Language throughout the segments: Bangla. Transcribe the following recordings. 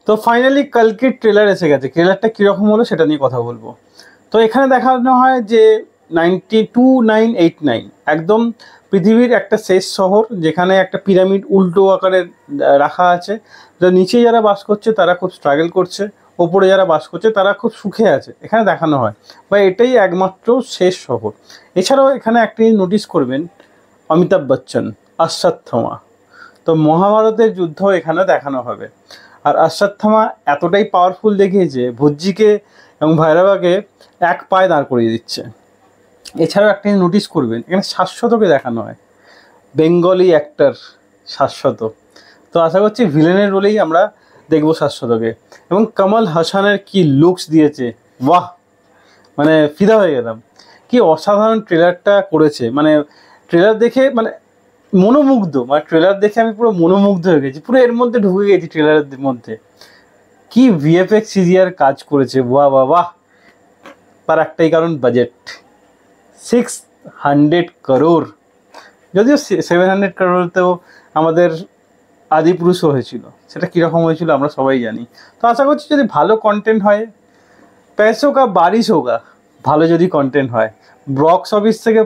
তো ফাইনালি কালকের ট্রেলার এসে গেছে, ট্রেলারটা কীরকম হলো সেটা নিয়ে কথা বলবো। তো এখানে দেখানো হয় যে 92989 একদম পৃথিবীর একটা শেষ শহর, যেখানে একটা পিরামিড উল্টো আকারে রাখা আছে। তো নিচে যারা বাস করছে তারা খুব স্ট্রাগল করছে, ওপরে যারা বাস করছে তারা খুব সুখে আছে, এখানে দেখানো হয়। বা এটাই একমাত্র শেষ শহর। এছাড়াও এখানে একটি নোটিস করবেন, অমিতাভ বচ্চন, অশ্বত্থামা। তো মহাভারতের যুদ্ধ এখানে দেখানো হবে। আর অশ্বত্থামা এতটাই পাওয়ারফুল দেখিয়েছে, ভুজ্জিকে এবং ভৈরবাকে এক পায়ে দাঁড় করিয়ে দিচ্ছে। এছাড়াও একটা নোটিস করবেন, এখানে শাশ্বতকে দেখানো হয়, বেঙ্গলি অ্যাক্টর শাশ্বত। তো আশা করছি ভিলেনের রোলেই আমরা দেখবো শাশ্বতকে। এবং কমল হাসানের কি লুকস দিয়েছে, বাহ, মানে ফিদা হয়ে গেলাম। কি অসাধারণ ট্রেলারটা করেছে, মানে ট্রেলার দেখে মানে মনোমুগ্ধ, মানে ট্রেলার দেখে আমি পুরো মনোমুগ্ধ হয়ে গেছি, পুরো এর মধ্যে ঢুকে গেছি ট্রেলারের মধ্যে। কি ভিএফএক্স সিজিআর কাজ করেছে, বাহ বাহ বাহ। তার একটাই কারণ, বাজেট 600 crore, যদিও 700 crore-তেও আমাদের আদিপুরুষও হয়েছিল, সেটা কীরকম হয়েছিল আমরা সবাই জানি। তো আশা করছি যদি ভালো কন্টেন্ট হয়, पैसों का बारिश होगा, ভালো যদি কন্টেন্ট হয়, বক্স অফিস থেকে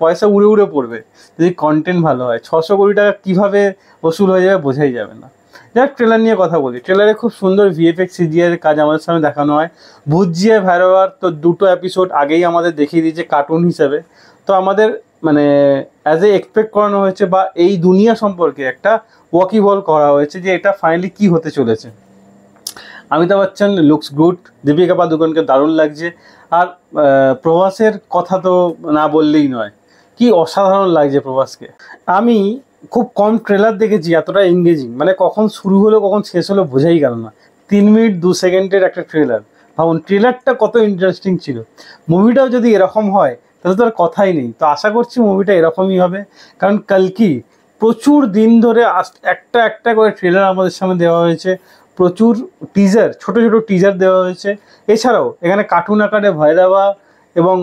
পয়সা উড়ে উড়ে পড়বে যদি কন্টেন্ট ভালো হয়। 600 কোটি টাকা কীভাবে ওসুল হয়ে যাবে বোঝাই যাবে না। যাক, ট্রেলার নিয়ে কথা বলি। ট্রেলারে খুব সুন্দর ভিএফএক্স সিজিআর কাজ আমাদের সামনে দেখানো হয়। ভুজিয়া ভৈরবার তো 2টো এপিসোড আগেই আমাদের দেখিয়ে দিয়েছে কার্টুন হিসাবে। তো আমাদের মানে অ্যাজ এ এক্সপেক্ট করানো হয়েছে, বা এই দুনিয়া সম্পর্কে একটা ওয়াকিবল করা হয়েছে যে এটা ফাইনালি কী হতে চলেছে। অমিতাভ বচ্চন লুকস গুড, দীপিকা পাদুকোনকে দারুণ লাগছে। আর প্রভাসের কথা তো না বললেই নয়, কি অসাধারণ লাগছে প্রভাসকে। আমি খুব কম ট্রেলার দেখেছি এতটা এঙ্গেজিং, মানে কখন শুরু হলো কখন শেষ হলো বোঝাই গেল না। 3 মিনিট 2 সেকেন্ডের একটা ট্রেলার, ভাবুন ট্রেলারটা কত ইন্টারেস্টিং ছিল। মুভিটাও যদি এরকম হয় তাহলে তো আর কথাই নেই। তো আশা করছি মুভিটা এরকমই হবে, কারণ কালকি প্রচুর দিন ধরে একটা একটা করে ট্রেলার আমাদের সামনে দেওয়া হয়েছে, প্রচুর টিজার, ছোট ছোট টিজার দেওয়া হয়েছে। এছাড়াও এখানে কার্টুন আকারে ভৈরবা এবং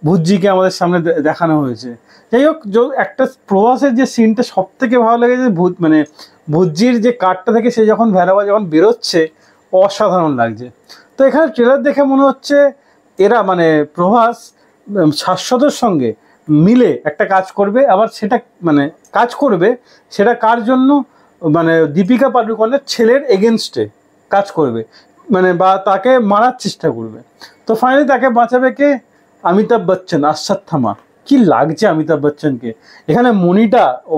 ভুজ্জিকে আমাদের সামনে দেখানো হয়েছে। যাই হোক, একটা প্রভাসের যে সিনটা সব থেকে ভালো লেগেছে, মানে ভুজ্জির যে কার্ডটা থেকে সে যখন ভৈরবা যখন বেরোচ্ছে, অসাধারণ লাগছে। তো এখানে ট্রেলার দেখে মনে হচ্ছে এরা মানে প্রভাস শাশ্বতের সঙ্গে মিলে একটা কাজ করবে, আবার সেটা মানে কাজ করবে সেটা কার জন্য, মানে দীপিকা পাডুকোনের ছেলের এগেনস্টে কাজ করবে, মানে বা তাকে মারার চেষ্টা করবে। তো ফাইনালি তাকে বাঁচাবে কে? অমিতাভ বচ্চন, অশ্বত্থামা। কি লাগছে অমিতাভ বচ্চনকে এখানে, মনিটা ও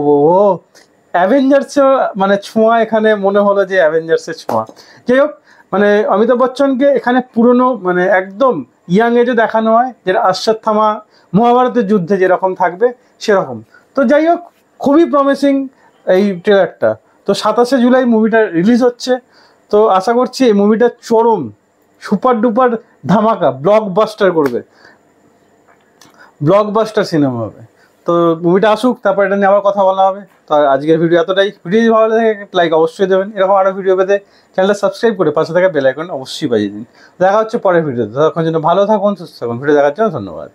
অ্যাভেঞ্জার্সের মানে ছোঁয়া, এখানে মনে হলো যে অ্যাভেঞ্জার্সের ছোঁয়া। যাই হোক, মানে অমিতাভ বচ্চনকে এখানে পুরনো মানে একদম ইয়াং এজে দেখানো হয়, যেটা অশ্বত্থামা মহাভারতের যুদ্ধে যেরকম থাকবে সেরকম। তো যাই হোক, খুবই প্রমিসিং এই ট্রেলারটা। তো 27শে জুলাই মুভিটা রিলিজ হচ্ছে। তো আশা করছি এই মুভিটা চরম সুপার ডুপার ধামাকা ব্লকবাস্টার করবে, ব্লকবাস্টার সিনেমা হবে। তো মুভিটা আসুক, তারপর এটা নিয়ে আবার কথা বলা হবে। তো আজকের ভিডিও এতটাই। ভিডিও যদি ভালো লাগে লাইক অবশ্যই দেবেন, এরকম আরও ভিডিও পেতে চ্যানেলটা সাবস্ক্রাইব করে পাশে থাকা বেল আইকন অবশ্যই বাজিয়ে দিন। দেখা হচ্ছে পরের ভিডিওতে, ততক্ষণ জন্য ভালো থাকুন, সুস্থ থাকুন। ভিডিও দেখার জন্য ধন্যবাদ।